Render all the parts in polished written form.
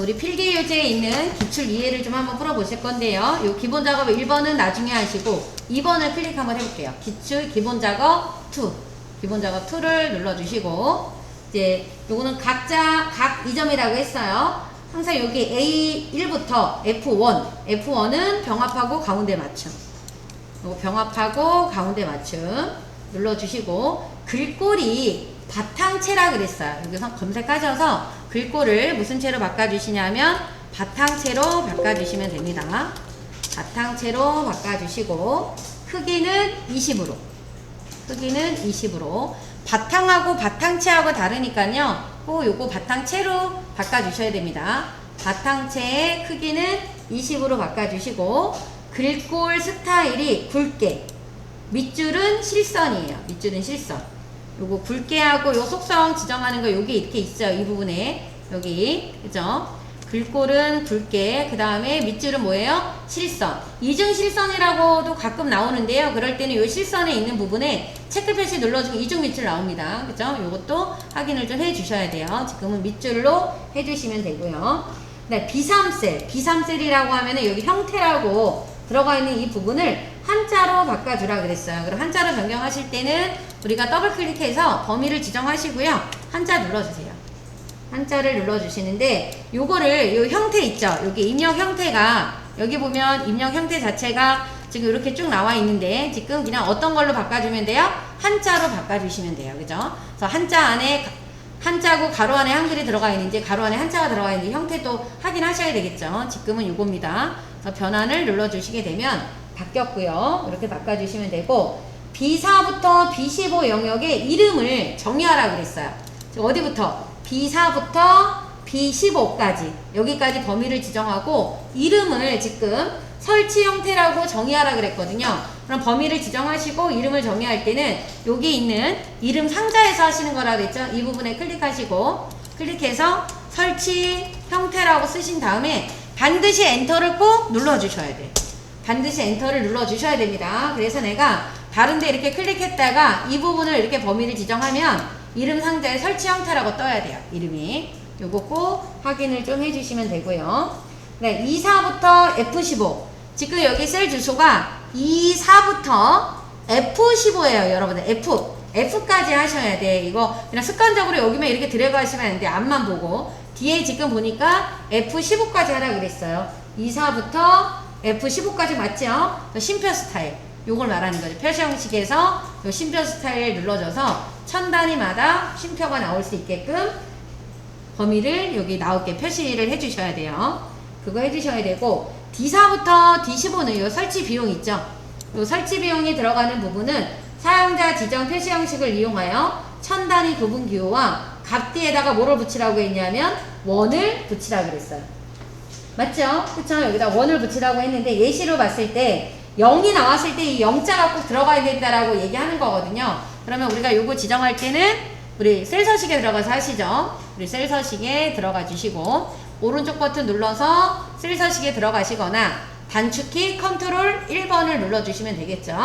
우리 필기유제에 있는 기출 이해를 좀 한번 풀어보실 건데요. 요 기본 작업 1번은 나중에 하시고 2번을 클릭 한번 해볼게요. 기출 기본 작업 2. 기본 작업 2를 눌러주시고 이제 요거는 각자 각 2점이라고 했어요. 항상 여기 A1부터 F1은 병합하고 가운데 맞춤. 요거 병합하고 가운데 맞춤 눌러주시고 글꼴이 바탕체라 그랬어요. 여기서 검색하셔서 글꼴을 무슨 채로 바꿔주시냐면 바탕체로 바꿔주시면 됩니다. 바탕체로 바꿔주시고 크기는 20으로 바탕하고 바탕체하고 다르니까요. 꼭 요거 바탕체로 바꿔주셔야 됩니다. 바탕체의 크기는 20으로 바꿔주시고 글꼴 스타일이 굵게 밑줄은 실선이에요. 밑줄은 실선. 요거 굵게 하고 요 속성 지정하는 거 여기 이렇게 있어요. 이 부분에 여기 그죠? 글꼴은 굵게 그 다음에 밑줄은 뭐예요? 실선. 이중 실선이라고도 가끔 나오는데요. 그럴 때는 요 실선에 있는 부분에 체크 표시 눌러주면 이중 밑줄 나옵니다. 그죠? 요것도 확인을 좀 해주셔야 돼요. 지금은 밑줄로 해주시면 되고요. 네, 비삼셀이라고 하면은 여기 형태라고 들어가 있는 이 부분을 한자로 바꿔주라 그랬어요. 그럼 한자로 변경하실 때는 우리가 더블 클릭해서 범위를 지정하시고요. 한자 눌러주세요. 한자를 눌러주시는데 요거를 요 형태 있죠. 여기 입력 형태가 여기 보면 입력 형태 자체가 지금 이렇게 쭉 나와 있는데 지금 그냥 어떤 걸로 바꿔주면 돼요? 한자로 바꿔주시면 돼요. 그죠? 그래서 한자 안에 한자고 가로 안에 한글이 들어가 있는지 가로 안에 한자가 들어가 있는지 형태도 확인하셔야 되겠죠. 지금은 요겁니다. 그래서 변환을 눌러주시게 되면 바뀌었고요. 이렇게 바꿔주시면 되고 B4부터 B15 영역의 이름을 정의하라 그랬어요. 어디부터? B4부터 B15까지 여기까지 범위를 지정하고 이름을 지금 설치 형태라고 정의하라 그랬거든요. 그럼 범위를 지정하시고 이름을 정의할 때는 여기 있는 이름 상자에서 하시는 거라 그랬죠. 이 부분에 클릭하시고 클릭해서 설치 형태라고 쓰신 다음에 반드시 엔터를 꼭 눌러주셔야 돼요. 반드시 엔터를 눌러주셔야 됩니다. 그래서 내가 다른데 이렇게 클릭했다가 이 부분을 이렇게 범위를 지정하면 이름 상자에 설치 형태라고 떠야 돼요. 이름이. 요거 꼭 확인을 좀 해주시면 되고요. 네, 24부터 F15. 지금 여기 셀 주소가 24부터 F15예요. 여러분들 F까지 하셔야 돼. 이거 그냥 습관적으로 여기만 이렇게 드래그 하시면 안 돼. 앞만 보고. 뒤에 지금 보니까 F15까지 하라 그랬어요. 24부터 F15까지 맞죠? 쉼표 스타일. 요걸 말하는 거죠. 표시 형식에서 요 쉼표 스타일 눌러줘서 천 단위마다 쉼표가 나올 수 있게끔 범위를 여기 나오게 표시를 해주셔야 돼요. 그거 해주셔야 되고 D4부터 D15는 요 설치 비용 있죠? 요 설치 비용이 들어가는 부분은 사용자 지정 표시 형식을 이용하여 천 단위 구분 기호와 값 뒤에다가 뭐를 붙이라고 했냐면 원을 붙이라고 그랬어요. 맞죠? 그쵸? 여기다 원을 붙이라고 했는데 예시로 봤을 때 0이 나왔을 때 이 0자가 꼭 들어가야 된다라고 얘기하는 거거든요. 그러면 우리가 요거 지정할 때는 우리 셀 서식에 들어가서 하시죠. 우리 셀 서식에 들어가 주시고 오른쪽 버튼 눌러서 셀 서식에 들어가시거나 단축키 컨트롤 1번을 눌러주시면 되겠죠.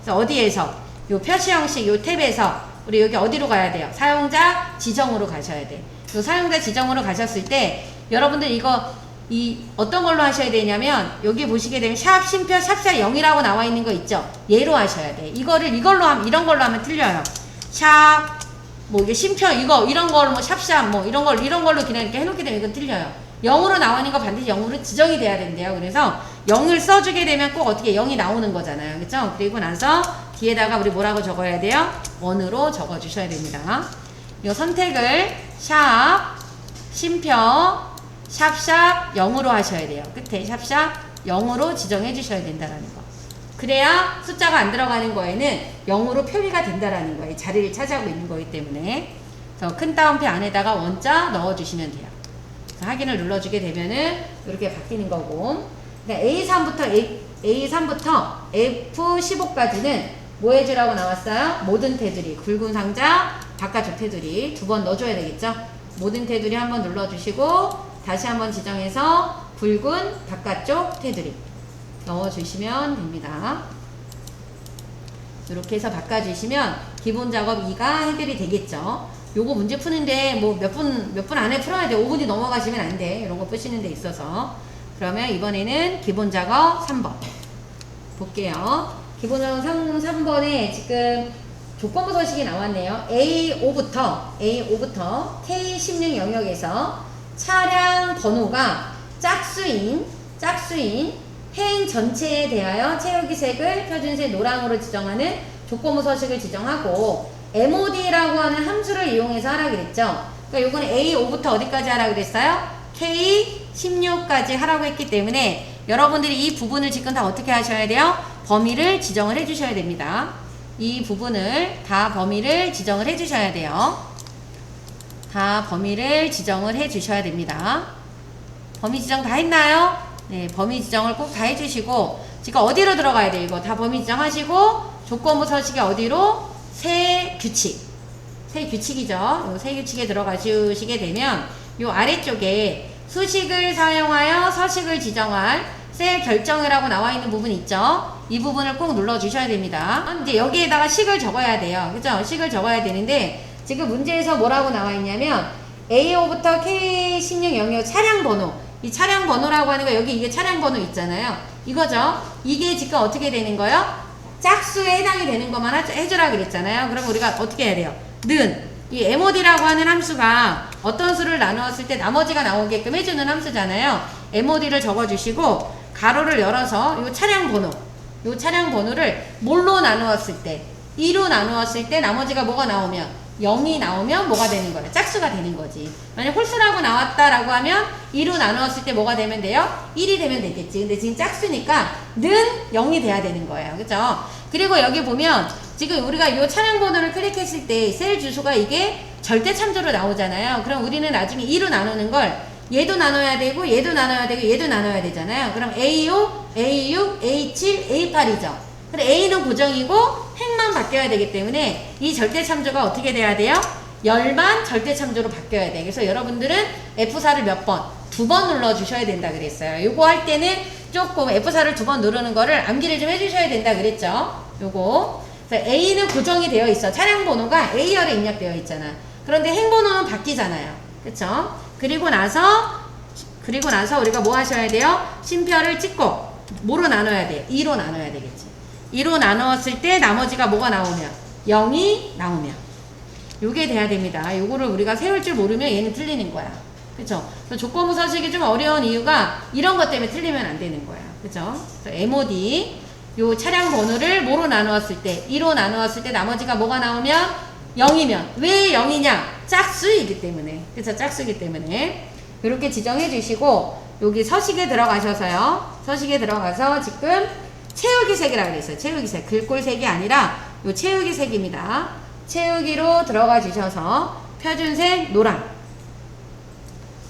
그래서 어디에서 요 표시 형식 요 탭에서 우리 여기 어디로 가야 돼요? 사용자 지정으로 가셔야 돼. 요 사용자 지정으로 가셨을 때 여러분들 이거 어떤 걸로 하셔야 되냐면 여기 보시게 되면 샵 쉼표 샵샵 0이라고 나와 있는 거 있죠. 얘로 하셔야 돼. 이걸로 하면 이런 걸로 하면 틀려요. 샵 뭐 이게 쉼표 이런 걸로 뭐 샵샵 뭐 이런 걸로 그냥 이렇게 해놓게 되면 이건 틀려요. 0으로 나와 있는 거 반드시 0으로 지정이 돼야 된대요. 그래서 0을 써주게 되면 꼭 어떻게 0이 나오는 거잖아요. 그쵸? 그리고 나서 뒤에다가 우리 뭐라고 적어야 돼요? 1으로 적어 주셔야 됩니다. 이 선택을 샵 쉼표 샵샵 0으로 하셔야 돼요. 끝에 샵샵 0으로 지정해 주셔야 된다라는 거. 그래야 숫자가 안 들어가는 거에는 0으로 표기가 된다라는 거예요. 자리를 차지하고 있는 거기 때문에. 그래서 큰 따옴표 안에다가 원자 넣어주시면 돼요. 그래서 확인을 눌러주게 되면은 이렇게 바뀌는 거고. A3부터 F15까지는 뭐 해주라고 나왔어요? 모든 테두리, 굵은 상자, 바깥쪽 테두리 2번 넣어줘야 되겠죠? 모든 테두리 한번 눌러주시고 다시 한번 지정해서 굵은 바깥쪽 테두리 넣어주시면 됩니다. 이렇게 해서 바꿔주시면 기본 작업 2가 해결이 되겠죠. 요거 문제 푸는데 뭐 몇 분 안에 풀어야 돼. 5분이 넘어가시면 안 돼. 이런 거 푸시는 데 있어서. 그러면 이번에는 기본 작업 3번. 볼게요. 기본 작업 3번에 지금 조건부 서식이 나왔네요. A5부터 K16 영역에서 차량 번호가 짝수인 행 전체에 대하여 채우기 색을 표준색 노랑으로 지정하는 조건부 서식을 지정하고 MOD라고 하는 함수를 이용해서 하라 그랬죠. 그러니까 요거는 A5부터 어디까지 하라 그랬어요? K16까지 하라고 했기 때문에 여러분들이 이 부분을 지금 다 어떻게 하셔야 돼요? 범위를 지정을 해 주셔야 됩니다. 이 부분을 다 범위를 지정을 해 주셔야 돼요. 다 범위를 지정을 해 주셔야 됩니다. 범위 지정 다 했나요? 네, 범위 지정을 꼭 다 해주시고 지금 어디로 들어가야 돼요? 이거 다 범위 지정하시고 조건부 서식이 어디로? 세 규칙이죠. 요 세 규칙에 들어가 주시게 되면 요 아래쪽에 수식을 사용하여 서식을 지정할 셀 결정이라고 나와 있는 부분 있죠. 이 부분을 꼭 눌러 주셔야 됩니다. 이제 여기에다가 식을 적어야 돼요. 그죠? 식을 적어야 되는데 지금 문제에서 뭐라고 나와 있냐면 A5부터 K16 영역 차량 번호. 이 차량 번호라고 하는 거 여기 이게 차량 번호 있잖아요. 이거죠. 이게 지금 어떻게 되는 거예요? 짝수에 해당이 되는 것만 해주라 그랬잖아요. 그럼 우리가 어떻게 해야 돼요? 이 MOD라고 하는 함수가 어떤 수를 나누었을 때 나머지가 나오게끔 해주는 함수잖아요. MOD를 적어주시고 가로를 열어서 이 차량 번호를 뭘로 나누었을 때 2로 나누었을 때 나머지가 뭐가 나오면 0이 나오면 뭐가 되는 거예요? 짝수가 되는 거지. 만약 홀수라고 나왔다라고 하면 2로 나누었을 때 뭐가 되면 돼요? 1이 되면 되겠지. 근데 지금 짝수니까 는 0이 돼야 되는 거예요. 그죠? 그리고 여기 보면 지금 우리가 이 차량 번호를 클릭했을 때 셀 주소가 이게 절대 참조로 나오잖아요. 그럼 우리는 나중에 2로 나누는 걸 얘도 나눠야 되고 얘도 나눠야 되고 얘도 나눠야 되잖아요. 그럼 A5, A6, A7, A8이죠. 근데 A는 고정이고 행만 바뀌어야 되기 때문에 이 절대 참조가 어떻게 돼야 돼요? 열만 절대 참조로 바뀌어야 돼. 그래서 여러분들은 F4를 몇 번? 2번 눌러 주셔야 된다 그랬어요. 요거 할 때는 조금 F4를 2번 누르는 거를 암기를 좀 해주셔야 된다 그랬죠. 요거. 그래서 A는 고정이 되어 있어. 차량 번호가 A열에 입력되어 있잖아. 그런데 행 번호는 바뀌잖아요. 그쵸? 그리고 나서 우리가 뭐 하셔야 돼요? 심표를 찍고 뭐로 나눠야 돼요? 2로 나눠야 되겠지. 2로 나누었을 때 나머지가 뭐가 나오면 0이 나오면 요게 돼야 됩니다. 요거를 우리가 세울 줄 모르면 얘는 틀리는 거야. 그쵸? 조건부 서식이 좀 어려운 이유가 이런 것 때문에 틀리면 안 되는 거야. 그쵸? MOD 요 차량 번호를 뭐로 나누었을 때 2로 나누었을 때 나머지가 뭐가 나오면 0이면 왜 0이냐? 짝수이기 때문에. 그쵸? 짝수이기 때문에 이렇게 지정해 주시고 여기 서식에 들어가셔서요. 서식에 들어가서 지금 채우기 색이라고 그랬어요. 채우기 색. 글꼴 색이 아니라 요 채우기 색입니다. 채우기로 들어가 주셔서 표준색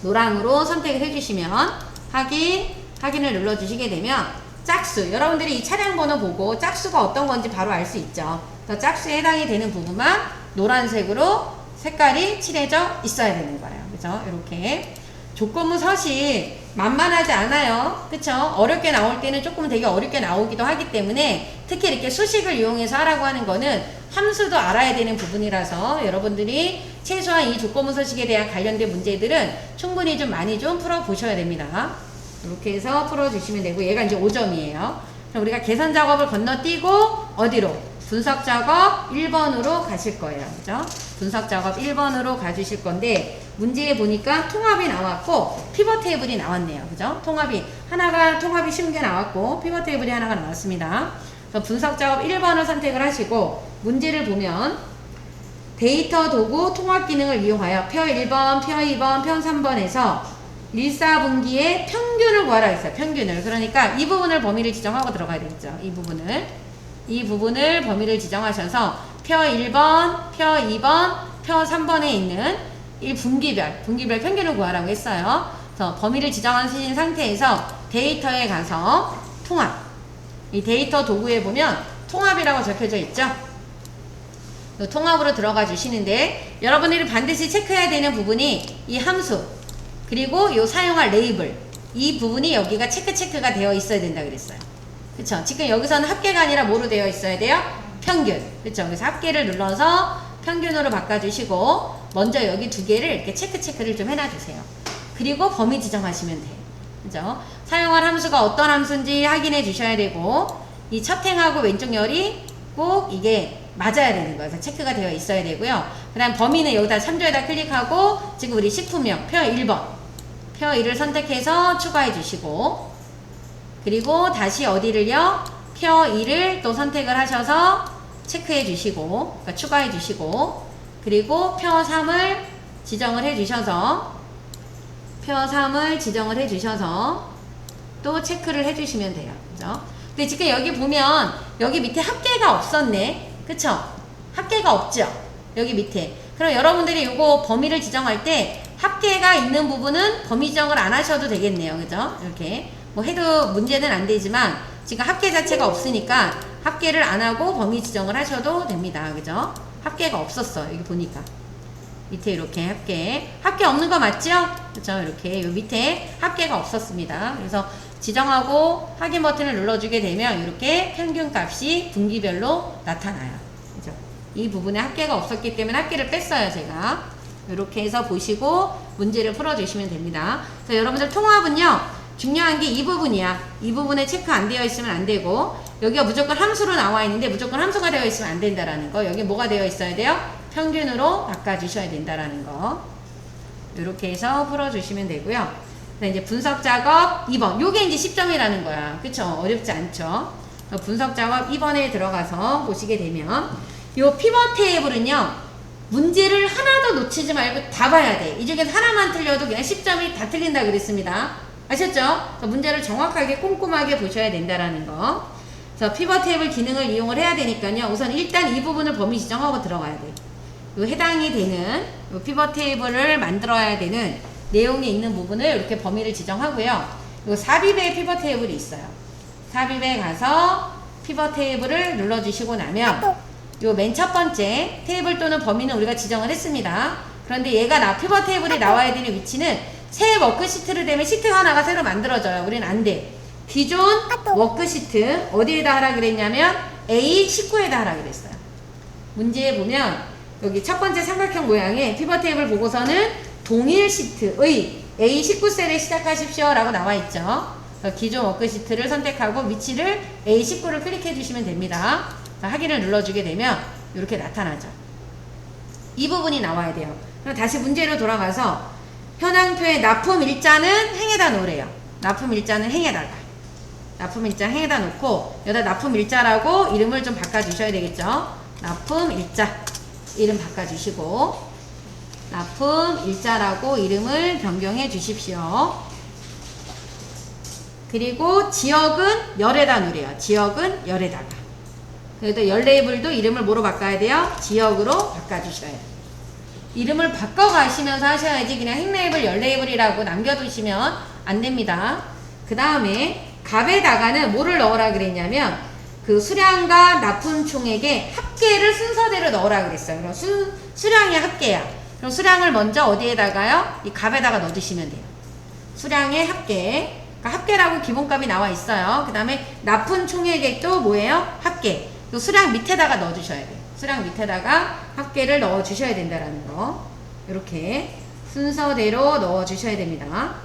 노랑으로 선택을 해주시면 확인을 눌러주시게 되면 짝수. 여러분들이 이 차량 번호 보고 짝수가 어떤 건지 바로 알 수 있죠. 그래서 짝수에 해당이 되는 부분만 노란색으로 색깔이 칠해져 있어야 되는 거예요. 그죠? 이렇게. 조건부 서식 만만하지 않아요. 그쵸? 어렵게 나올 때는 조금 되게 어렵게 나오기도 하기 때문에 특히 이렇게 수식을 이용해서 하라고 하는 거는 함수도 알아야 되는 부분이라서 여러분들이 최소한 이 조건부 서식에 대한 관련된 문제들은 충분히 좀 많이 좀 풀어보셔야 됩니다. 이렇게 해서 풀어주시면 되고 얘가 이제 5점이에요. 그럼 우리가 계산 작업을 건너뛰고 어디로? 분석 작업 1번으로 가실 거예요. 그죠? 분석 작업 1번으로 가주실 건데 문제에 보니까 통합이 나왔고 피벗 테이블이 나왔네요. 그죠? 통합이 쉬운 게 나왔고 피벗 테이블이 하나가 나왔습니다. 그래서 분석 작업 1번을 선택을 하시고 문제를 보면 데이터 도구 통합 기능을 이용하여 표 1번, 표 2번, 표 3번에서 1사분기의 평균을 구하라 했어요. 평균을. 그러니까 이 부분을 범위를 지정하고 들어가야 되겠죠. 이 부분을 범위를 지정하셔서 표 1번, 표 2번, 표 3번에 있는 분기별 평균을 구하라고 했어요. 그래서 범위를 지정하신 상태에서 데이터에 가서 통합. 이 데이터 도구에 보면 통합이라고 적혀져 있죠. 통합으로 들어가 주시는데 여러분들이 반드시 체크해야 되는 부분이 이 함수 그리고 이 사용할 레이블 이 부분이 여기가 체크가 되어 있어야 된다 그랬어요. 그쵸? 지금 여기서는 합계가 아니라 뭐로 되어 있어야 돼요? 평균. 그쵸? 그래서 합계를 눌러서 평균으로 바꿔주시고 먼저 여기 두 개를 이렇게 체크를 좀 해놔주세요. 그리고 범위 지정하시면 돼요. 그죠? 사용할 함수가 어떤 함수인지 확인해 주셔야 되고, 이 첫 행하고 왼쪽 열이 꼭 이게 맞아야 되는 거예요. 그래서 체크가 되어 있어야 되고요. 그 다음 범위는 여기다 참조에다 클릭하고, 지금 우리 식품명 표 1번 표 1을 선택해서 추가해 주시고, 그리고 다시 어디를요? 표 2를 또 선택을 하셔서 체크해 주시고, 그러니까 추가해 주시고, 그리고 표 3을 지정을 해 주셔서 또 체크를 해 주시면 돼요. 그죠? 근데 지금 여기 보면 여기 밑에 합계가 없었네. 그쵸? 합계가 없죠? 여기 밑에. 그럼 여러분들이 이거 범위를 지정할 때 합계가 있는 부분은 범위 지정을 안 하셔도 되겠네요. 그죠? 이렇게 뭐 해도 문제는 안 되지만 지금 합계 자체가 없으니까 합계를 안 하고 범위 지정을 하셔도 됩니다. 그죠? 합계가 없었어. 여기 보니까 밑에 이렇게 합계 없는 거 맞죠? 그죠? 이렇게 요 밑에 합계가 없었습니다. 그래서 지정하고 확인 버튼을 눌러주게 되면 이렇게 평균값이 분기별로 나타나요. 그죠? 이 부분에 합계가 없었기 때문에 합계를 뺐어요, 제가. 이렇게 해서 보시고 문제를 풀어주시면 됩니다. 그래서 여러분들 통합은요, 중요한 게 이 부분이야. 이 부분에 체크 안 되어 있으면 안 되고, 여기가 무조건 함수로 나와 있는데 무조건 함수가 되어 있으면 안 된다라는 거. 여기 뭐가 되어 있어야 돼요? 평균으로 바꿔주셔야 된다라는 거. 이렇게 해서 풀어주시면 되고요. 이제 분석 작업 2번. 요게 이제 10점이라는 거야. 그쵸? 어렵지 않죠? 분석 작업 2번에 들어가서 보시게 되면, 요 피벗 테이블은요, 문제를 하나도 놓치지 말고 다 봐야 돼. 이 중에서 하나만 틀려도 그냥 10점이 다 틀린다 그랬습니다. 아셨죠? 문제를 정확하게 꼼꼼하게 보셔야 된다라는 거. 그래서 피벗 테이블 기능을 이용을 해야 되니까요. 우선 일단 이 부분을 범위 지정하고 들어가야 돼. 요 해당이 되는 요 피벗 테이블을 만들어야 되는 내용이 있는 부분을 이렇게 범위를 지정하고요. 요 삽입의 피벗 테이블이 있어요. 삽입에 가서 피벗 테이블을 눌러주시고 나면 요 맨 첫 번째 테이블 또는 범위는 우리가 지정을 했습니다. 그런데 얘가 피벗 테이블이 나와야 되는 위치는 새 워크시트를 되면 시트 하나가 새로 만들어져요. 우리는 안 돼. 기존 워크시트 어디에다 하라 그랬냐면 A19에다 하라 그랬어요. 문제에 보면 여기 첫 번째 삼각형 모양의 피벗 테이블 보고서는 동일 시트의 A19셀에 시작하십시오 라고 나와 있죠. 기존 워크시트를 선택하고 위치를 A19를 클릭해 주시면 됩니다. 확인을 눌러주게 되면 이렇게 나타나죠. 이 부분이 나와야 돼요. 그럼 다시 문제로 돌아가서 현황표에 납품 일자는 행에다 놓으래요. 납품 일자는 행에다가. 납품 일자 행에다 놓고 여기다 납품 일자라고 이름을 좀 바꿔주셔야 되겠죠. 납품 일자 이름 바꿔주시고 납품 일자라고 이름을 변경해 주십시오. 그리고 지역은 열에다 놓으래요. 지역은 열에다가. 그래도 열 레이블도 이름을 뭐로 바꿔야 돼요? 지역으로 바꿔주셔야 돼요. 이름을 바꿔가시면서 하셔야지 그냥 행 레이블, 열 레이블이라고 남겨두시면 안 됩니다. 그 다음에 값에다가는 뭐를 넣으라 그랬냐면 그 수량과 납품 총액의 합계를 순서대로 넣으라 그랬어요. 그럼 수량이 합계야. 그럼 수량을 먼저 어디에다가요? 이 값에다가 넣어주시면 돼요. 수량의 합계. 그러니까 합계라고 기본값이 나와 있어요. 그 다음에 납품 총액의 또 뭐예요? 합계. 또 수량 밑에다가 넣어주셔야 돼요. 수량 밑에다가 합계를 넣어주셔야 된다라는 거. 이렇게 순서대로 넣어주셔야 됩니다.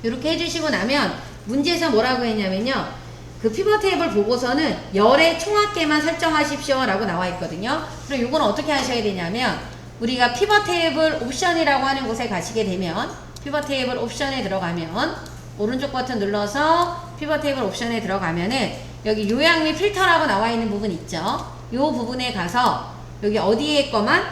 이렇게 해주시고 나면 문제에서 뭐라고 했냐면요. 그 피벗 테이블 보고서는 열의 총합계만 설정하십시오 라고 나와 있거든요. 그럼 이건 어떻게 하셔야 되냐면 우리가 피벗 테이블 옵션이라고 하는 곳에 가시게 되면 피벗 테이블 옵션에 들어가면 오른쪽 버튼 눌러서 피벗 테이블 옵션에 들어가면은 여기 요약 및 필터라고 나와 있는 부분 있죠. 요 부분에 가서 여기 어디에 거만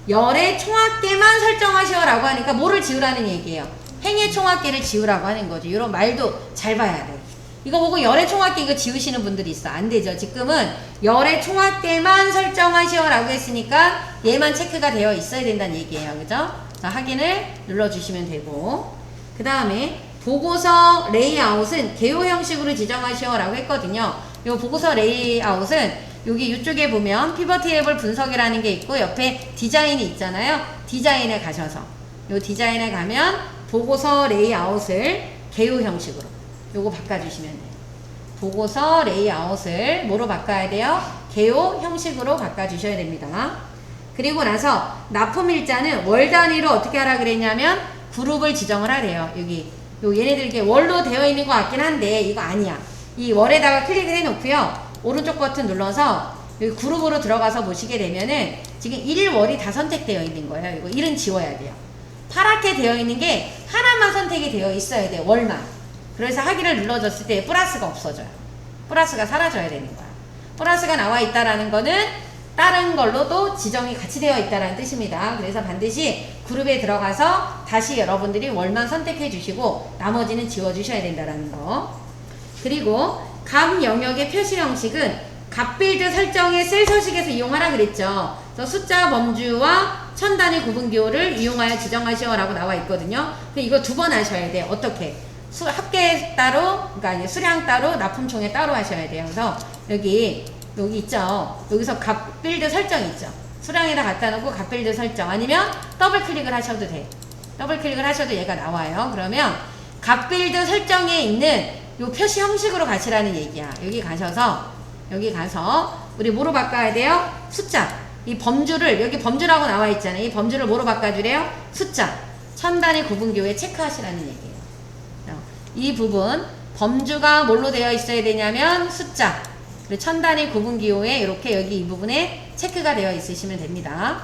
열의 총합계만 설정하시오 라고 하니까 뭐를 지우라는 얘기예요. 행의 총합계를 지우라고 하는 거죠. 이런 말도 잘 봐야 돼. 이거 보고 열의 총합계 이거 지우시는 분들이 있어. 안 되죠. 지금은 열의 총합계만 설정하시오 라고 했으니까 얘만 체크가 되어 있어야 된다는 얘기예요. 그죠? 자, 확인을 눌러주시면 되고 그 다음에 보고서 레이아웃은 개요 형식으로 지정하시오 라고 했거든요. 이 보고서 레이아웃은 여기 이쪽에 보면 피벗 테이블 분석이라는 게 있고 옆에 디자인이 있잖아요. 디자인에 가셔서 이 디자인에 가면 보고서 레이아웃을 개요 형식으로 요거 바꿔주시면 돼요. 보고서 레이아웃을 뭐로 바꿔야 돼요? 개요 형식으로 바꿔주셔야 됩니다. 그 그리고 나서 납품일자는 월 단위로 어떻게 하라 그랬냐면 그룹을 지정을 하래요. 여기 얘네들 이게 월로 되어 있는 것 같긴 한데 이거 아니야. 이 월에다가 클릭을 해 놓고요. 오른쪽 버튼 눌러서 여기 그룹으로 들어가서 보시게 되면은 지금 1월이 다 선택되어 있는 거예요. 이거 1은 지워야 돼요. 파랗게 되어 있는 게 하나만 선택이 되어 있어야 돼요. 월만. 그래서 하기를 눌러줬을 때 플러스가 없어져요. 플러스가 사라져야 되는 거야. 플러스가 나와 있다라는 거는 다른 걸로도 지정이 같이 되어 있다는 뜻입니다. 그래서 반드시 그룹에 들어가서 다시 여러분들이 월만 선택해 주시고 나머지는 지워 주셔야 된다는 거. 그리고 각 영역의 표시 형식은 값빌드 설정의 셀 서식에서 이용하라 그랬죠. 그래서 숫자 범주와 천 단위 구분 기호를 이용하여 지정하시오 라고 나와 있거든요. 이거 두 번 하셔야 돼요. 어떻게? 합계 따로, 그러니까 수량 따로, 납품총회 따로 하셔야 돼요. 그래서 여기 있죠. 여기서 값빌드 설정 있죠. 수량에다 갖다 놓고 값빌드 설정 아니면 더블 클릭을 하셔도 돼. 더블 클릭을 하셔도 얘가 나와요. 그러면 값빌드 설정에 있는 요 표시 형식으로 가시라는 얘기야. 여기 가서 우리 뭐로 바꿔야 돼요? 숫자. 이 범주를 여기 범주라고 나와 있잖아요. 이 범주를 뭐로 바꿔주래요? 숫자. 천 단위 구분 기호에 체크하시라는 얘기예요. 이 부분 범주가 뭘로 되어 있어야 되냐면 숫자. 그리고 천 단위 구분 기호에 이렇게 여기 이 부분에 체크가 되어 있으시면 됩니다.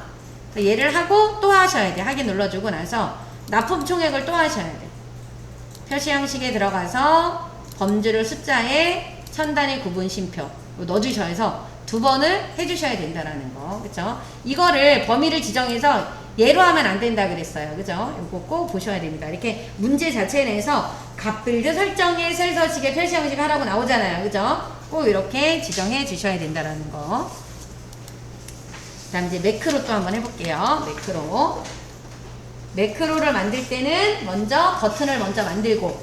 얘를 하고 또 하셔야 돼. 확인 눌러주고 나서 납품 총액을 또 하셔야 돼. 표시 형식에 들어가서 범주를 숫자에 천 단위 구분 쉼표 넣어주셔야 해서 두 번을 해주셔야 된다라는 거. 그쵸? 이거를 범위를 지정해서 예로 하면 안 된다 그랬어요. 그죠? 이거 꼭 보셔야 됩니다. 이렇게 문제 자체 내에서 값빌드 설정의 셀 서식의 표시 형식 하라고 나오잖아요. 그죠? 꼭 이렇게 지정해 주셔야 된다라는 거. 그 다음 이제 매크로 또 한번 해볼게요. 매크로를 만들 때는 먼저 버튼을 먼저 만들고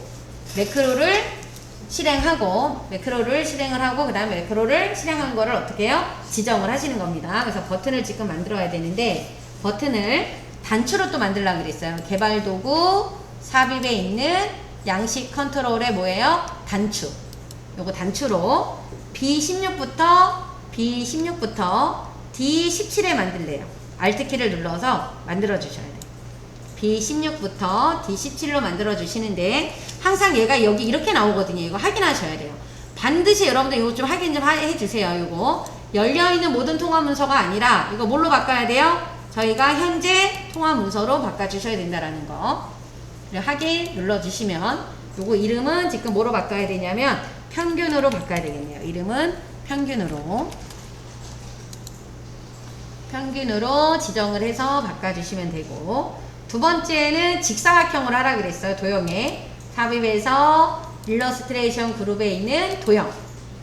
매크로를 실행을 하고 그 다음에 매크로를 실행한 거를 어떻게 해요? 지정을 하시는 겁니다. 그래서 버튼을 지금 만들어야 되는데 버튼을 단추로 또 만들려고 그랬어요. 개발 도구 삽입에 있는 양식 컨트롤에 뭐예요? 단추. 요거 단추로 B16부터 D17에 만들래요. Alt키를 눌러서 만들어 주셔야 돼요. B16부터 D17로 만들어 주시는데 항상 얘가 여기 이렇게 나오거든요. 이거 확인하셔야 돼요. 반드시 여러분들 이거 좀 확인 좀 해주세요. 이거 열려있는 모든 통화 문서가 아니라 이거 뭘로 바꿔야 돼요? 저희가 현재 통화 문서로 바꿔주셔야 된다라는 거. 확인 눌러주시면 요거 이름은 지금 뭐로 바꿔야 되냐면 평균으로 바꿔야 되겠네요. 이름은 평균으로 지정을 해서 바꿔주시면 되고 두 번째는 직사각형을 하라 그랬어요. 도형에 삽입해서 일러스트레이션 그룹에 있는 도형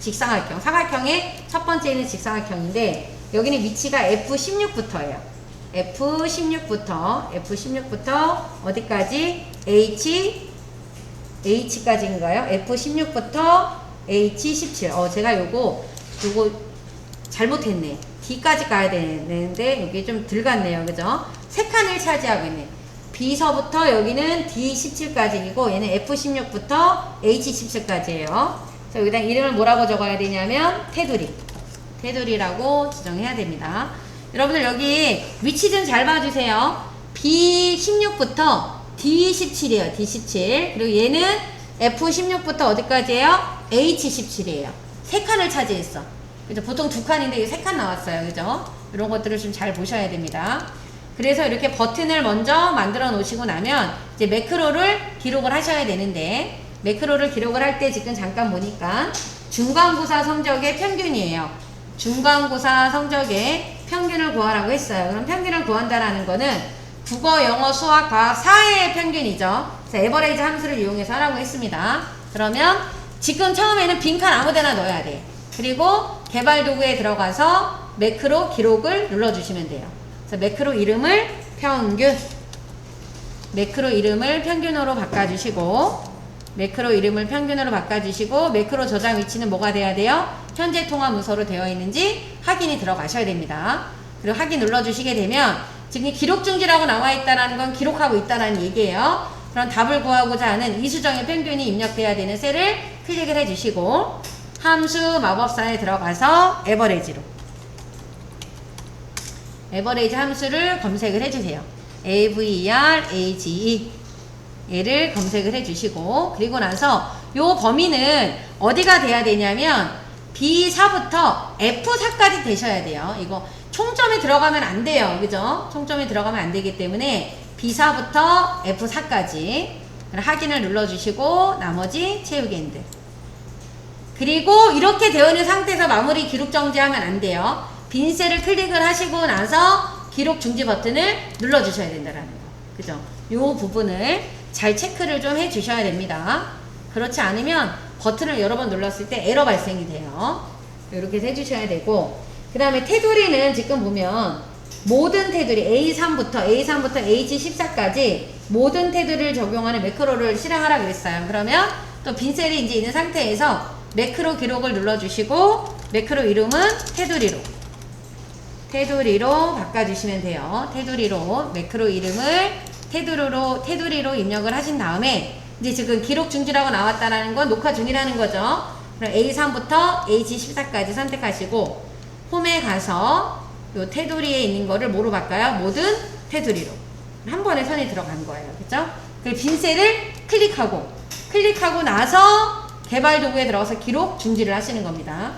직사각형 사각형의 첫 번째는 직사각형인데 여기는 위치가 F16부터예요. F16부터 어디까지? H까지인가요? F16부터 H17. 제가 요거 잘못했네. D까지 가야 되는데 여기 좀 덜 갔네요. 그죠? 세 칸을 차지하고 있네. B서부터 여기는 D17까지이고 얘는 F16부터 H17까지예요. 그래서 여기다 이름을 뭐라고 적어야 되냐면 테두리라고 지정해야 됩니다. 여러분들 여기 위치 좀 잘 봐주세요. B16부터 D17이에요. D17. 그리고 얘는 F16부터 어디까지예요? H17이에요. 세 칸을 차지했어. 그죠? 보통 두 칸인데 이게 세 칸 나왔어요. 그죠? 이런 것들을 좀 잘 보셔야 됩니다. 그래서 이렇게 버튼을 먼저 만들어 놓으시고 나면 이제 매크로를 기록을 하셔야 되는데 매크로를 기록을 할 때 지금 잠깐 보니까 중간고사 성적의 평균이에요. 중간고사 성적의 평균을 구하라고 했어요. 그럼 평균을 구한다라는 거는 국어, 영어, 수학, 과학 4회의 평균이죠. 그래서 에버레이지 함수를 이용해서 하라고 했습니다. 그러면 지금 처음에는 빈칸 아무데나 넣어야 돼. 그리고 개발 도구에 들어가서 매크로 기록을 눌러주시면 돼요. 그래서 매크로 이름을 평균으로 바꿔주시고 매크로 저장 위치는 뭐가 돼야 돼요? 현재 통화 문서로 되어 있는지 확인이 들어가셔야 됩니다. 그리고 확인 눌러주시게 되면 지금 기록 중지라고 나와 있다는 건 기록하고 있다는 얘기예요. 그럼 답을 구하고자 하는 이수정의 평균이 입력돼야 되는 셀을 클릭을 해주시고 함수 마법사에 들어가서 에버레지로 에버레이지 함수를 검색을 해주세요. AVER, 얘를 검색을 해주시고, 그리고 나서 요 범위는 어디가 돼야 되냐면 B4부터 F4까지 되셔야 돼요. 이거 총점이 들어가면 안 돼요. 그죠? 총점이 들어가면 안 되기 때문에 B4부터 F4까지 확인을 눌러주시고, 나머지 채우기 엔드. 그리고 이렇게 되어 있는 상태에서 마무리 기록 정지하면 안 돼요. 빈 셀을 클릭을 하시고 나서 기록 중지 버튼을 눌러주셔야 된다는 거. 그죠? 요 부분을 잘 체크를 좀 해주셔야 됩니다. 그렇지 않으면 버튼을 여러 번 눌렀을 때 에러 발생이 돼요. 이렇게 해주셔야 되고, 그 다음에 테두리는 지금 보면 모든 테두리 A3부터 H14까지 모든 테두리를 적용하는 매크로를 실행하라 그랬어요. 그러면 또 빈 셀이 이제 있는 상태에서 매크로 기록을 눌러주시고, 매크로 이름은 테두리로 바꿔주시면 돼요. 테두리로 매크로 이름을 테두리로 입력을 하신 다음에, 이제 지금 기록 중지라고 나왔다라는 건 녹화 중이라는 거죠. 그럼 A3부터 H14까지 선택하시고 홈에 가서 요 테두리에 있는 거를 뭐로 바꿔요? 모든 테두리로 한 번에 선이 들어간 거예요. 그죠? 그 빈 셀을 클릭하고 나서 개발 도구에 들어가서 기록 중지를 하시는 겁니다.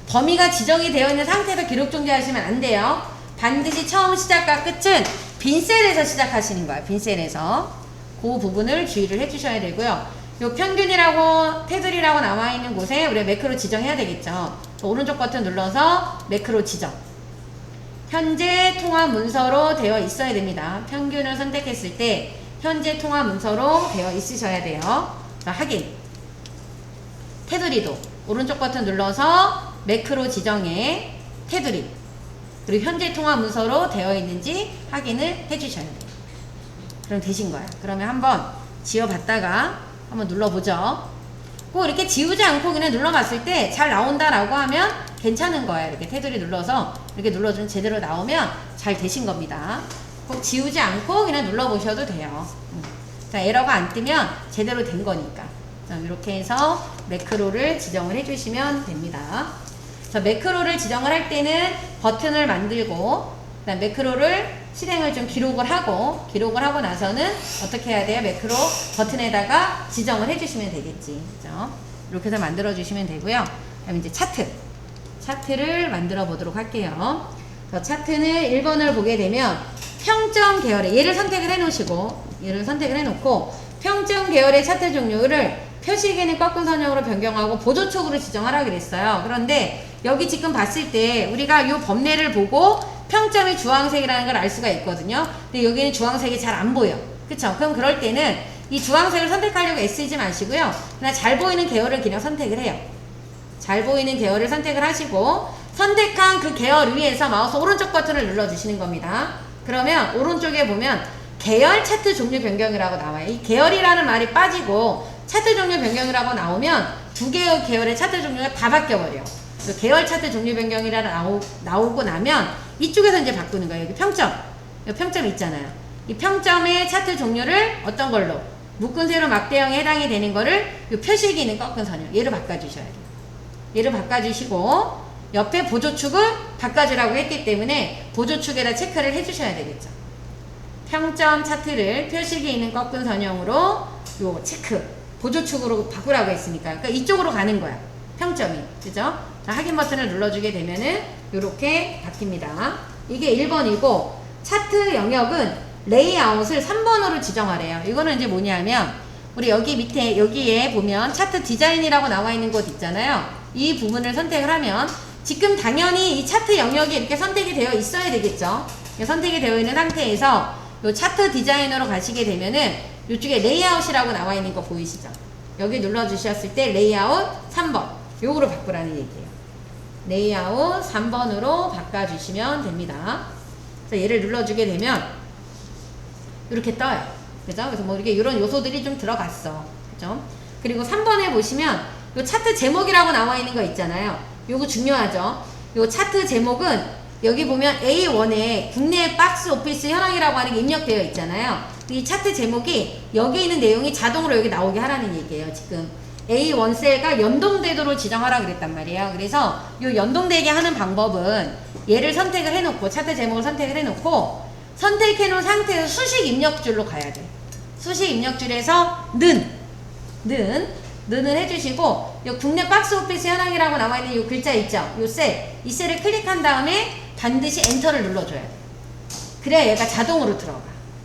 범위가 지정이 되어 있는 상태에서 기록 중지하시면 안 돼요. 반드시 처음 시작과 끝은 빈 셀에서 시작하시는 거예요. 빈 셀에서. 그 부분을 주의를 해주셔야 되고요. 요 평균이라고 테두리라고 나와 있는 곳에 우리가 매크로 지정해야 되겠죠. 오른쪽 버튼 눌러서 매크로 지정. 현재 통화 문서로 되어 있어야 됩니다. 평균을 선택했을 때 현재 통화 문서로 되어 있으셔야 돼요. 자, 확인. 테두리도 오른쪽 버튼 눌러서 매크로 지정에 테두리, 그리고 현재 통화 문서로 되어 있는지 확인을 해주셔야 돼요. 그럼 되신 거예요. 그러면 한번 지워봤다가 한번 눌러보죠. 꼭 이렇게 지우지 않고 그냥 눌러봤을 때 잘 나온다라고 하면 괜찮은 거예요. 이렇게 테두리 눌러서 이렇게 눌러주면 제대로 나오면 잘 되신 겁니다. 꼭 지우지 않고 그냥 눌러보셔도 돼요. 자, 에러가 안 뜨면 제대로 된 거니까. 자, 이렇게 해서 매크로를 지정을 해주시면 됩니다. 자, 매크로를 지정을 할 때는 버튼을 만들고, 그다음 매크로를 실행을 좀 기록을 하고 나서는 어떻게 해야 돼요? 매크로 버튼에다가 지정을 해주시면 되겠지. 그죠? 이렇게 해서 만들어 주시면 되고요. 그다음 이제 차트를 만들어 보도록 할게요. 차트는 1번을 보게 되면 평점 계열의 얘를 선택을 해놓고 평점 계열의 차트 종류를 표시기는 꺾은 선형으로 변경하고 보조축으로 지정하라 그랬어요. 그런데 여기 지금 봤을 때 우리가 이 범례를 보고 평점이 주황색이라는 걸 알 수가 있거든요. 근데 여기는 주황색이 잘 안 보여. 그쵸? 그럼 그럴 때는 이 주황색을 선택하려고 애쓰지 마시고요. 그냥 잘 보이는 계열을 그냥 선택을 해요. 잘 보이는 계열을 선택을 하시고 선택한 그 계열 위에서 마우스 오른쪽 버튼을 눌러주시는 겁니다. 그러면 오른쪽에 보면 계열 차트 종류 변경이라고 나와요. 이 계열이라는 말이 빠지고 차트 종류 변경이라고 나오면 두 개의 계열의 차트 종류가 다 바뀌어버려요. 계열 차트 종류 변경이라고 나오고 나면 이쪽에서 이제 바꾸는 거예요. 여기 평점 있잖아요. 이 평점의 차트 종류를 어떤 걸로? 묶은 세로 막대형에 해당이 되는 거를 이 표시기는 꺾은 선형. 얘를 바꿔주셔야 돼요. 얘를 바꿔주시고 옆에 보조축을 바꿔주라고 했기 때문에 보조축에다 체크를 해주셔야 되겠죠. 평점 차트를 표시기 있는 꺾은 선형으로 요 체크 보조축으로 바꾸라고 했으니까 그러니까 이쪽으로 가는 거야. 평점이. 그죠? 자, 확인 버튼을 눌러주게 되면은 요렇게 바뀝니다. 이게 1번이고 차트 영역은 레이아웃을 3번으로 지정하래요. 이거는 이제 뭐냐면 우리 여기 밑에 여기에 보면 차트 디자인이라고 나와 있는 곳 있잖아요. 이 부분을 선택을 하면 지금 당연히 이 차트 영역이 이렇게 선택이 되어 있어야 되겠죠. 선택이 되어 있는 상태에서 요 차트 디자인으로 가시게 되면은 이쪽에 레이아웃이라고 나와 있는 거 보이시죠? 여기 눌러주셨을 때 레이아웃 3번 요거로 바꾸라는 얘기예요. 레이아웃 3번으로 바꿔주시면 됩니다. 그래서 얘를 눌러주게 되면 이렇게 떠요. 그죠? 그래서 뭐 이렇게 이런 요소들이 좀 들어갔어. 그죠? 그리고 3번에 보시면 요 차트 제목이라고 나와 있는 거 있잖아요. 요거 중요하죠. 요 차트 제목은 여기 보면 A1에 국내 박스 오피스 현황이라고 하는 게 입력되어 있잖아요. 이 차트 제목이 여기 있는 내용이 자동으로 여기 나오게 하라는 얘기예요. 지금 A1 셀과 연동되도록 지정하라 그랬단 말이에요. 그래서 요 연동되게 하는 방법은 얘를 선택을 해놓고 차트 제목을 선택을 해놓고 선택해놓은 상태에서 수식 입력줄로 가야 돼. 수식 입력줄에서 는을 해주시고 요 국내 박스 오피스 현황이라고 나와있는 요 글자 있죠? 요 셀, 이 셀을 클릭한 다음에 반드시 엔터를 눌러줘야 돼. 그래야 얘가 자동으로 들어가.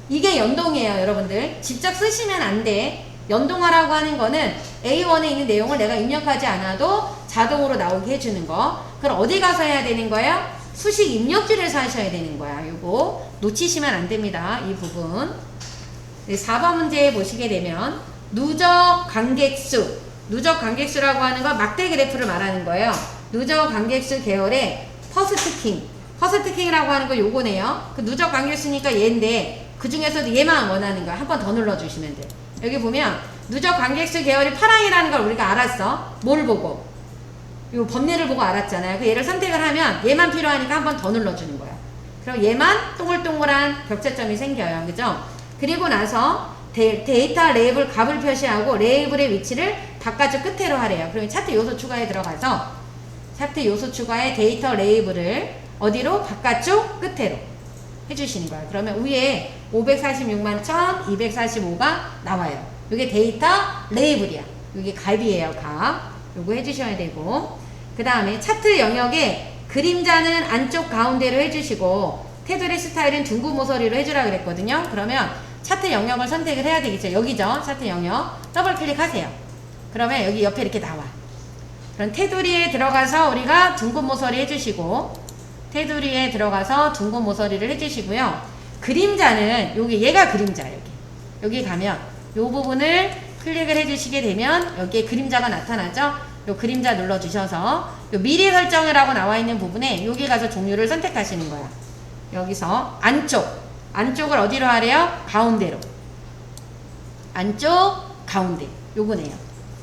이게 연동이에요, 여러분들. 직접 쓰시면 안 돼. 연동하라고 하는 거는 A1에 있는 내용을 내가 입력하지 않아도 자동으로 나오게 해주는 거. 그럼 어디 가서 해야 되는 거예요? 수식 입력줄에서 하셔야 되는 거야. 요거 놓치시면 안 됩니다. 이 부분. 4번 문제 보시게 되면 누적 관객수. 누적 관객수라고 하는 건 막대 그래프를 말하는 거예요. 누적 관객수 계열의 퍼스트 킹이라고 하는 거 요거네요. 그 누적 관객수니까 얘인데 그 중에서도 얘만 원하는 거 한 번 더 눌러주시면 돼요. 여기 보면 누적 관객수 계열이 파랑이라는 걸 우리가 알았어. 뭘 보고? 요 범례를 보고 알았잖아요. 그 얘를 선택을 하면 얘만 필요하니까 한 번 더 눌러주는 거야. 그럼 얘만 동글동글한 격차점이 생겨요. 그죠? 그리고 나서 데이터 레이블 값을 표시하고 레이블의 위치를 바깥쪽 끝으로 하래요. 그러면 차트 요소 추가에 들어가서 차트 요소 추가의 데이터 레이블을 어디로? 바깥쪽 끝으로 해주시는 거예요. 그러면 위에 546만 1245가 나와요. 이게 데이터 레이블이야. 이게 값이에요. 값. 요거 해주셔야 되고 그 다음에 차트 영역에 그림자는 안쪽 가운데로 해주시고 테두리 스타일은 둥근 모서리로 해주라 그랬거든요. 그러면 차트 영역을 선택을 해야 되겠죠. 여기죠. 차트 영역. 더블 클릭하세요. 그러면 여기 옆에 이렇게 나와. 그럼 테두리에 들어가서 우리가 둥근 모서리 해주시고 테두리에 들어가서 둥근 모서리를 해주시고요. 그림자는 얘가 그림자예요. 여기 가면 요 부분을 클릭을 해주시게 되면 여기에 그림자가 나타나죠. 요 그림자 눌러주셔서 요 미리 설정이라고 나와 있는 부분에 여기 가서 종류를 선택하시는 거야. 여기서 안쪽을 어디로 하래요? 가운데로. 안쪽 가운데 요거네요.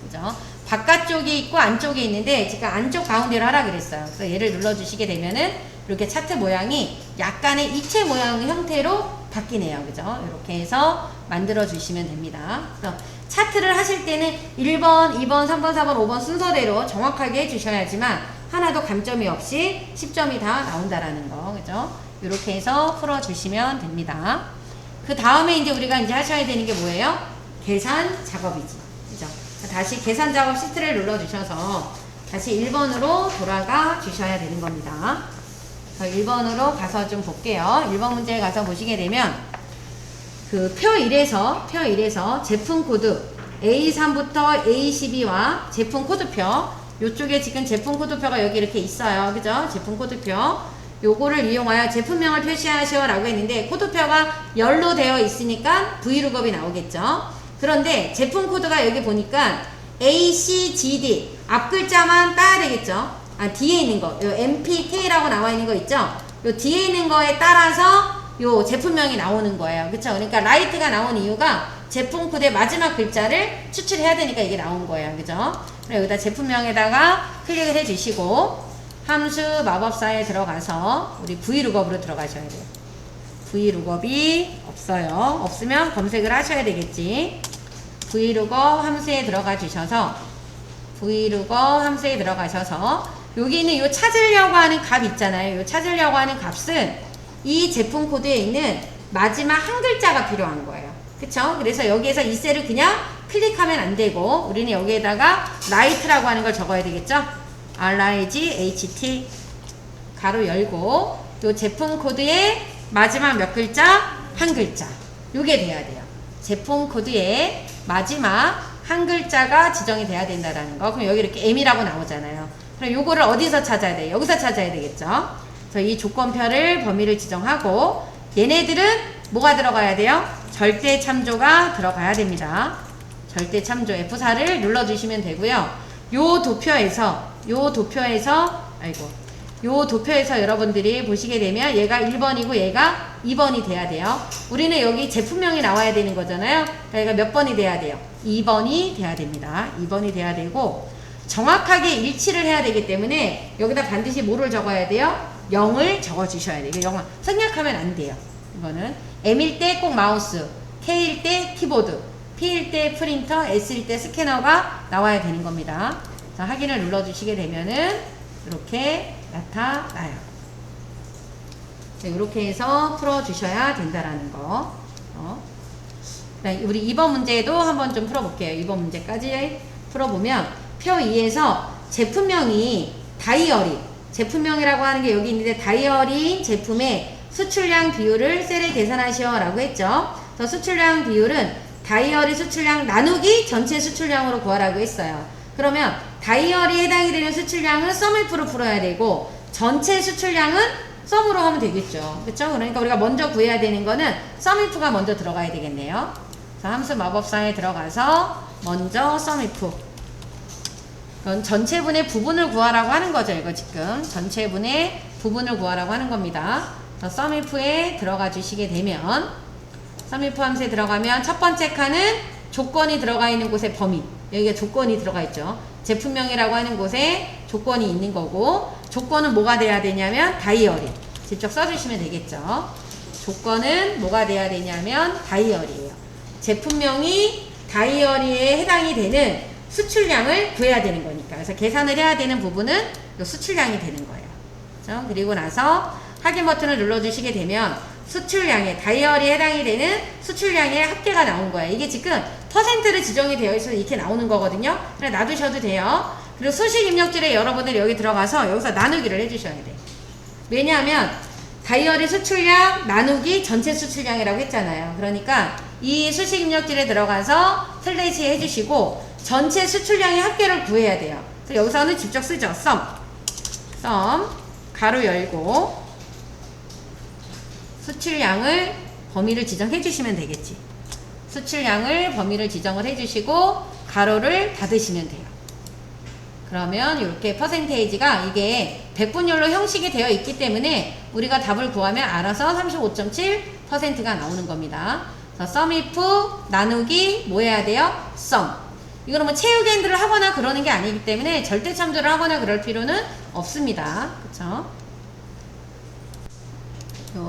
그죠? 바깥쪽이 있고 안쪽이 있는데 제가 안쪽 가운데로 하라 그랬어요. 그래서 얘를 눌러주시게 되면은 이렇게 차트 모양이 약간의 입체 모양 형태로 바뀌네요. 그죠? 이렇게 해서 만들어 주시면 됩니다. 그래서 차트를 하실 때는 1번, 2번, 3번, 4번, 5번 순서대로 정확하게 해주셔야지만 하나도 감점이 없이 10점이 다 나온다라는 거. 그죠? 이렇게 해서 풀어주시면 됩니다. 그 다음에 이제 우리가 이제 하셔야 되는 게 뭐예요? 계산 작업이지. 그죠? 다시 계산 작업 시트를 눌러주셔서 다시 1번으로 돌아가 주셔야 되는 겁니다. 1번으로 가서 좀 볼게요. 1번 문제에 가서 보시게 되면 그 표 1에서 제품 코드 A3부터 A12와 제품 코드표 요쪽에 지금 제품 코드표가 여기 이렇게 있어요. 그죠? 제품 코드표 요거를 이용하여 제품명을 표시하셔 라고 했는데 코드표가 열로 되어 있으니까 브이룩업이 나오겠죠. 그런데 제품 코드가 여기 보니까 ACGD 앞 글자만 따야 되겠죠. 뒤에 있는 거, 요 MPK라고 나와 있는 거 있죠? 요 뒤에 있는 거에 따라서 요 제품명이 나오는 거예요. 그쵸? 그러니까 라이트가 나온 이유가 제품 코드의 마지막 글자를 추출해야 되니까 이게 나온 거예요. 그죠? 그리고 여기다 제품명에다가 클릭을 해 주시고 함수 마법사에 들어가서 우리 브이룩업으로 들어가셔야 돼요. 브이룩업이 없어요. 없으면 검색을 하셔야 되겠지. 브이룩업 함수에 들어가 주셔서 브이룩업 함수에 들어가셔서 여기 있는 요 찾으려고 하는 값 있잖아요. 요 찾으려고 하는 값은 이 제품 코드에 있는 마지막 한 글자가 필요한 거예요. 그쵸? 그래서 여기에서 이 셀을 그냥 클릭하면 안 되고 우리는 여기에다가 라이트라고 하는 걸 적어야 되겠죠? RIGHT 가로 열고 요 제품 코드의 마지막 몇 글자? 한 글자. 요게 돼야 돼요. 제품 코드의 마지막 한 글자가 지정이 돼야 된다라는 거. 그럼 여기 이렇게 M이라고 나오잖아요. 그럼 요거를 어디서 찾아야 돼요? 여기서 찾아야 되겠죠? 그래서 이 조건표를 범위를 지정하고 얘네들은 뭐가 들어가야 돼요? 절대 참조가 들어가야 됩니다. 절대 참조 F4를 눌러주시면 되고요. 요 도표에서 여러분들이 보시게 되면 얘가 1번이고 얘가 2번이 돼야 돼요. 우리는 여기 제품명이 나와야 되는 거잖아요. 그러니까 얘가 몇 번이 돼야 돼요? 2번이 돼야 됩니다. 2번이 돼야 되고 정확하게 일치를 해야 되기 때문에 여기다 반드시 뭐를 적어야 돼요? 0을 적어주셔야 돼요. 0을 생략하면 안 돼요. 이거는 M일 때 꼭 마우스, K일 때 키보드, P일 때 프린터, S일 때 스캐너가 나와야 되는 겁니다. 자, 확인을 눌러주시게 되면은 이렇게 나타나요. 이렇게 해서 풀어주셔야 된다라는 거. 우리 2번 문제도 한번 좀 풀어볼게요. 2번 문제까지 풀어보면 표 2에서 제품명이 다이어리, 제품명이라고 하는 게 여기 있는데 다이어리인 제품의 수출량 비율을 셀에 계산하시오 라고 했죠. 그래서 수출량 비율은 다이어리 수출량 나누기 전체 수출량으로 구하라고 했어요. 그러면 다이어리에 해당이 되는 수출량은 썸IF로 풀어야 되고 전체 수출량은 썸으로 하면 되겠죠. 그쵸? 그러니까 우리가 먼저 구해야 되는 거는 썸IF가 먼저 들어가야 되겠네요. 자, 함수 마법상에 들어가서 먼저 썸IF. 이건 전체분의 부분을 구하라고 하는 거죠. 이거 지금 전체분의 부분을 구하라고 하는 겁니다. 썸IF에 들어가 주시게 되면 썸IF 함수에 들어가면 첫 번째 칸은 조건이 들어가 있는 곳에 범위, 여기가 조건이 들어가 있죠. 제품명이라고 하는 곳에 조건이 있는 거고, 조건은 뭐가 돼야 되냐면 다이어리, 직접 써주시면 되겠죠. 조건은 뭐가 돼야 되냐면 다이어리예요. 제품명이 다이어리에 해당이 되는 수출량을 구해야 되는 거니까. 그래서 계산을 해야 되는 부분은 이 수출량이 되는 거예요. 그렇죠? 그리고 나서 확인 버튼을 눌러주시게 되면 수출량에, 다이어리에 해당이 되는 수출량의 합계가 나온 거예요. 이게 지금 퍼센트를 지정이 되어 있어서 이렇게 나오는 거거든요. 그냥 놔두셔도 돼요. 그리고 수식 입력줄에 여러분들 여기 들어가서 여기서 나누기를 해주셔야 돼요. 왜냐하면 다이어리 수출량 나누기 전체 수출량이라고 했잖아요. 그러니까 이 수식 입력줄에 들어가서 슬래시 해주시고 전체 수출량의 합계를 구해야 돼요. 그래서 여기서는 직접 쓰죠. 썸 가로 열고 수출량을 범위를 지정해 주시면 되겠지. 수출량을 범위를 지정을 해 주시고 가로를 닫으시면 돼요. 그러면 이렇게 퍼센테이지가 이게 백분율로 형식이 되어 있기 때문에 우리가 답을 구하면 알아서 35.7%가 나오는 겁니다. 썸IF 나누기 뭐 해야 돼요? 썸. 이거는 뭐 채우기엔드를 하거나 그러는 게 아니기 때문에 절대 참조를 하거나 그럴 필요는 없습니다. 그쵸?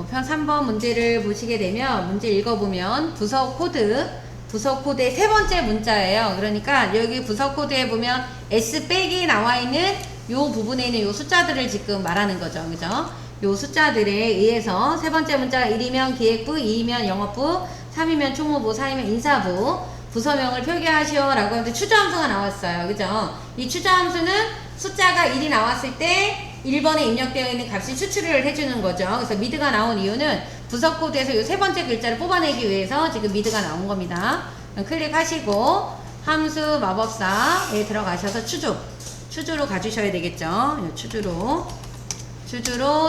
편 3번 문제를 보시게 되면 문제 읽어보면 부서 코드의 세 번째 문자예요. 그러니까 여기 부서 코드에 보면 S 빼기 나와 있는 요 부분에 있는 요 숫자들을 지금 말하는 거죠. 그죠? 요 숫자들에 의해서 세 번째 문자가 1이면 기획부, 2이면 영업부, 3이면 총무부, 4이면 인사부, 부서명을 표기하시오 라고 하는데 추저함수가 나왔어요. 그죠? 이 추저함수는 숫자가 1이 나왔을 때 1번에 입력되어 있는 값이 추출을 해주는 거죠. 그래서 미드가 나온 이유는 부서 코드에서 이 세 번째 글자를 뽑아내기 위해서 지금 미드가 나온 겁니다. 클릭하시고 함수 마법사에 들어가셔서 추주로 가주셔야 되겠죠. 추주로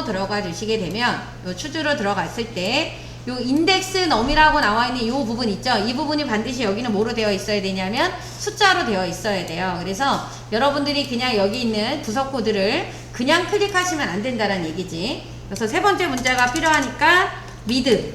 들어가 주시게 되면 요 추주로 들어갔을 때 요 인덱스 넘이라고 나와 있는 요 부분 있죠. 이 부분이 반드시 여기는 뭐로 되어 있어야 되냐면 숫자로 되어 있어야 돼요. 그래서 여러분들이 그냥 여기 있는 부서 코드를 그냥 클릭하시면 안 된다는 얘기지. 그래서 세 번째 문자가 필요하니까 미드,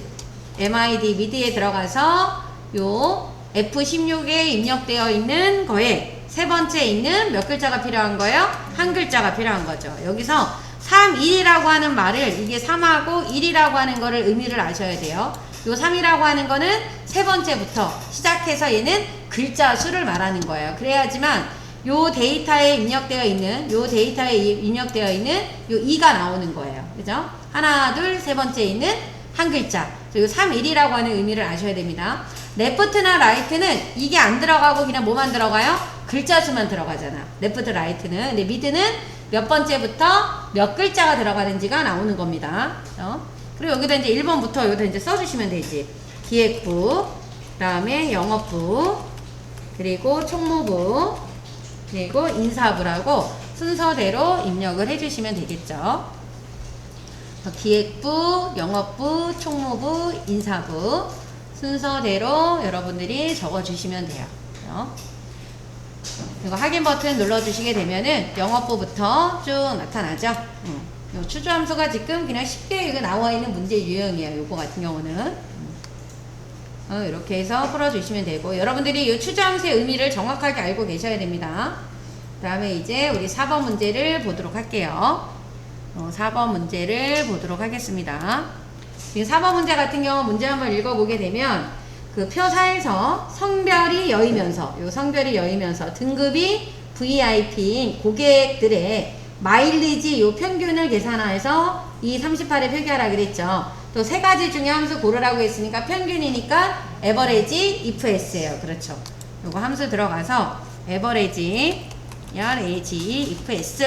MID 미드에 들어가서 요 F16에 입력되어 있는 거에 세 번째 있는 몇 글자가 필요한 거예요? 한 글자가 필요한 거죠. 여기서 3, 1이라고 하는 말을, 이게 3하고 1이라고 하는 거를 의미를 아셔야 돼요. 요 3이라고 하는 거는 세 번째부터 시작해서 얘는 글자 수를 말하는 거예요. 그래야지만 요 데이터에 입력되어 있는 요 2가 나오는 거예요. 그죠? 하나, 둘, 세 번째 있는 한 글자. 요 3, 1이라고 하는 의미를 아셔야 됩니다. 레프트나 라이트는 이게 안 들어가고 그냥 뭐만 들어가요? 글자 수만 들어가잖아. 레프트, 라이트는. 근데 미드는 몇 번째부터 몇 글자가 들어가는지가 나오는 겁니다. 그리고 여기다 이제 1번부터 여기다 이제 써주시면 되지. 기획부, 그 다음에 영업부, 그리고 총무부, 그리고 인사부라고 순서대로 입력을 해주시면 되겠죠. 기획부, 영업부, 총무부, 인사부 순서대로 여러분들이 적어주시면 돼요. 이거 확인 버튼 눌러주시게 되면은 영업부부터 쭉 나타나죠. 요 추주함수가 지금 그냥 쉽게 이거 나와 있는 문제 유형이에요. 요거 같은 경우는 이렇게 해서 풀어주시면 되고, 여러분들이 이 추주함수의 의미를 정확하게 알고 계셔야 됩니다. 그 다음에 이제 우리 4번 문제를 보도록 할게요. 4번 문제를 보도록 하겠습니다. 지금 4번 문제 같은 경우 문제 한번 읽어보게 되면 그 표 4에서 성별이 여이면서, 요 성별이 여이면서 등급이 VIP인 고객들의 마일리지 요 평균을 계산해서 이 38에 표기하라 그랬죠. 또 세 가지 중에 함수 고르라고 했으니까 평균이니까 average if s예요. 그렇죠. 요거 함수 들어가서 average if s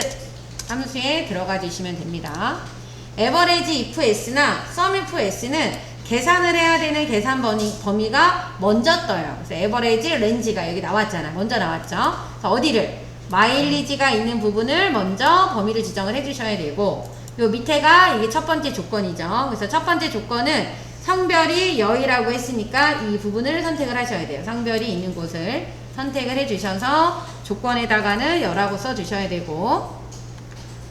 함수에 들어가 주시면 됩니다. average if s나 sum if s는 계산을 해야 되는 계산 범위가 먼저 떠요. 그래서 average range가 여기 나왔잖아. 먼저 나왔죠. 그래서 어디를? 마일리지가 있는 부분을 먼저 범위를 지정을 해주셔야 되고, 요 밑에가 이게 첫 번째 조건이죠. 그래서 첫 번째 조건은 성별이 여이라고 했으니까 이 부분을 선택을 하셔야 돼요. 성별이 있는 곳을 선택을 해주셔서 조건에다가는 여라고 써주셔야 되고,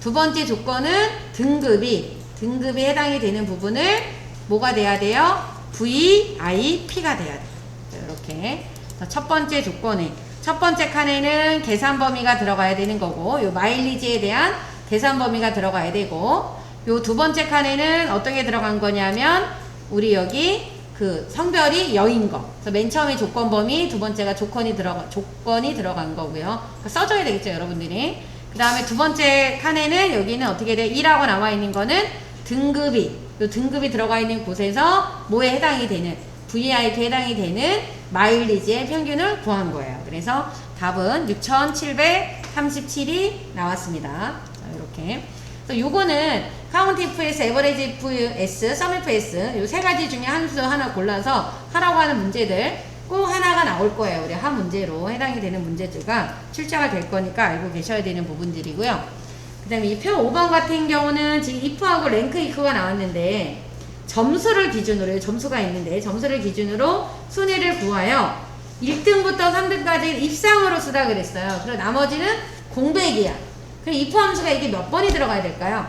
두 번째 조건은 등급이 해당이 되는 부분을 뭐가 돼야 돼요? VIP가 돼야 돼요. 이렇게 첫 번째 조건에 첫 번째 칸에는 계산 범위가 들어가야 되는 거고, 요 마일리지에 대한 계산 범위가 들어가야 되고, 요 두 번째 칸에는 어떤 게 들어간 거냐면 우리 여기 그 성별이 여인 거. 그래서 맨 처음에 조건 범위, 두 번째가 조건이 들어간 거고요. 써줘야 되겠죠, 여러분들이. 그 다음에 두 번째 칸에는 여기는 어떻게 돼? 2라고 나와 있는 거는 요 등급이 들어가 있는 곳에서 뭐에 해당이 되는, VIP에 해당이 되는 마일리지의 평균을 구한 거예요. 그래서 답은 6,737이 나왔습니다. 이렇게. 그래서 요거는 count if s, average if s, sum if s 요 세 가지 중에 함수 하나 골라서 하라고 하는 문제들 꼭 하나가 나올 거예요. 우리 한 문제로 해당이 되는 문제들가 출제가 될 거니까 알고 계셔야 되는 부분들이고요. 그 다음에 이 표 5번 같은 경우는 지금 if하고 rank if가 나왔는데 점수를 기준으로, 점수가 있는데 점수를 기준으로 순위를 구하여 1등부터 3등까지 입상으로 쓰다 그랬어요. 그리고 나머지는 공백이야. 그럼 if 함수가 이게 몇 번이 들어가야 될까요?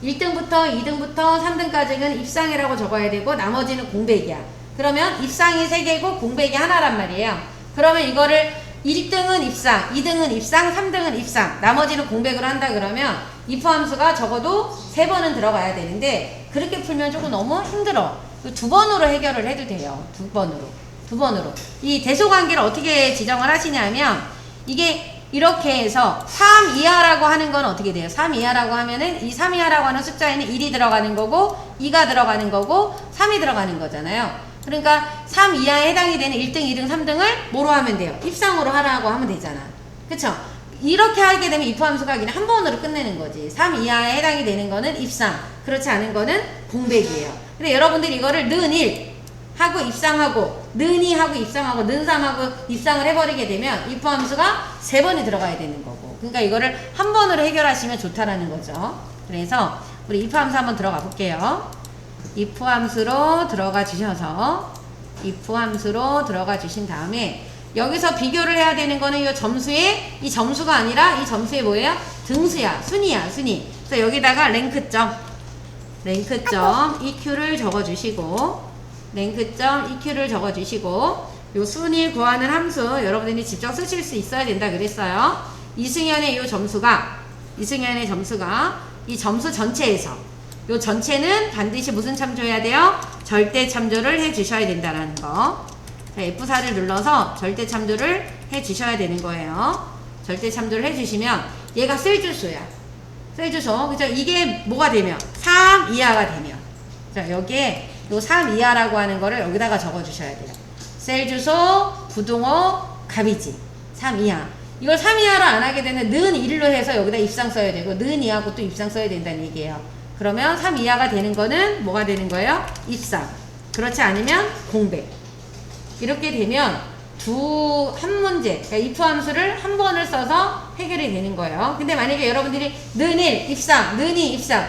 1등부터 2등부터 3등까지는 입상이라고 적어야 되고 나머지는 공백이야. 그러면 입상이 3개고 공백이 하나란 말이에요. 그러면 이거를 1등은 입상, 2등은 입상, 3등은 입상, 나머지는 공백으로 한다 그러면 if 함수가 적어도 3번은 들어가야 되는데 그렇게 풀면 조금 너무 힘들어. 2번으로 해결을 해도 돼요. 2번으로. 이 대소관계를 어떻게 지정을 하시냐면 이게 이렇게 해서 3 이하라고 하는 건 어떻게 돼요? 3 이하라고 하면은 이 3 이하라고 하는 숫자에는 1이 들어가는 거고 2가 들어가는 거고 3이 들어가는 거잖아요. 그러니까 3 이하에 해당이 되는 1등, 2등, 3등을 뭐로 하면 돼요? 입상으로 하라고 하면 되잖아. 그쵸? 이렇게 하게 되면 if 함수가 그냥 한 번으로 끝내는 거지. 3 이하에 해당이 되는 거는 입상, 그렇지 않은 거는 공백이에요. 근데 여러분들이 이거를 는 1 하고 입상하고 는 2 하고 입상하고 는 3 하고 입상을 해버리게 되면 if 함수가 3번이 들어가야 되는 거고, 그러니까 이거를 한 번으로 해결하시면 좋다라는 거죠. 그래서 우리 if 함수 한번 들어가 볼게요. if 함수로 들어가 주셔서 if 함수로 들어가 주신 다음에 여기서 비교를 해야 되는 거는 이 점수에, 이 점수가 아니라 이 점수에 뭐예요? 등수야, 순위. 그래서 여기다가 랭크점 EQ를 적어주시고, 요 순위 구하는 함수 여러분들이 직접 쓰실 수 있어야 된다 그랬어요. 이승현의 점수가 이 점수 전체에서, 요 전체는 반드시 무슨 참조해야 돼요? 절대 참조를 해 주셔야 된다는 거. F4를 눌러서 절대 참조를 해 주셔야 되는 거예요. 절대 참조를 해 주시면 얘가 셀주소야. 그죠? 이게 뭐가 되면 3 이하가 되면, 자, 여기에 요 3 이하라고 하는 거를 여기다가 적어 주셔야 돼요. 셀주소, 부동호, 갑이지. 3 이하. 이걸 3 이하로 안 하게 되면 는 1로 해서 여기다 입상 써야 되고 는 2하고 또 입상 써야 된다는 얘기예요. 그러면 3 이하가 되는 거는 뭐가 되는 거예요? 입상. 그렇지 않으면 공백. 이렇게 되면 한 문제, 그러니까 if 함수를 한 번을 써서 해결이 되는 거예요. 근데 만약에 여러분들이 는 1 입상, 는 2 입상,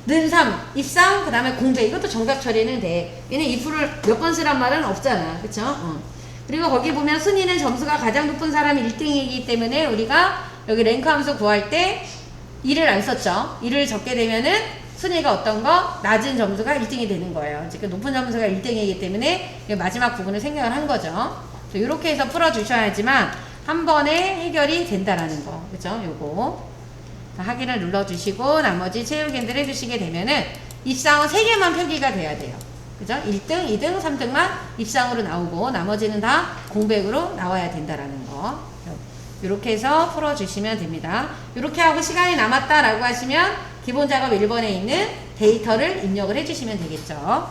는 3 입상, 그 다음에 공백, 이것도 정답 처리는 돼. 얘는 if를 몇 번 쓰란 말은 없잖아. 그쵸? 그리고 거기 보면 순위는 점수가 가장 높은 사람이 1등이기 때문에 우리가 여기 랭크 함수 구할 때 2를 안 썼죠. 2를 적게 되면은 순위가 어떤 거? 낮은 점수가 1등이 되는 거예요. 즉 높은 점수가 1등이기 때문에 마지막 부분을 생각을 한 거죠. 이렇게 해서 풀어주셔야지만 한 번에 해결이 된다라는 거. 그죠? 요거. 확인을 눌러주시고 나머지 채우기를 해주시게 되면은 입상은 3개만 표기가 돼야 돼요. 그죠? 1등, 2등, 3등만 입상으로 나오고 나머지는 다 공백으로 나와야 된다라는 거. 이렇게 해서 풀어주시면 됩니다. 이렇게 하고 시간이 남았다라고 하시면 기본 작업 1번에 있는 데이터를 입력을 해주시면 되겠죠.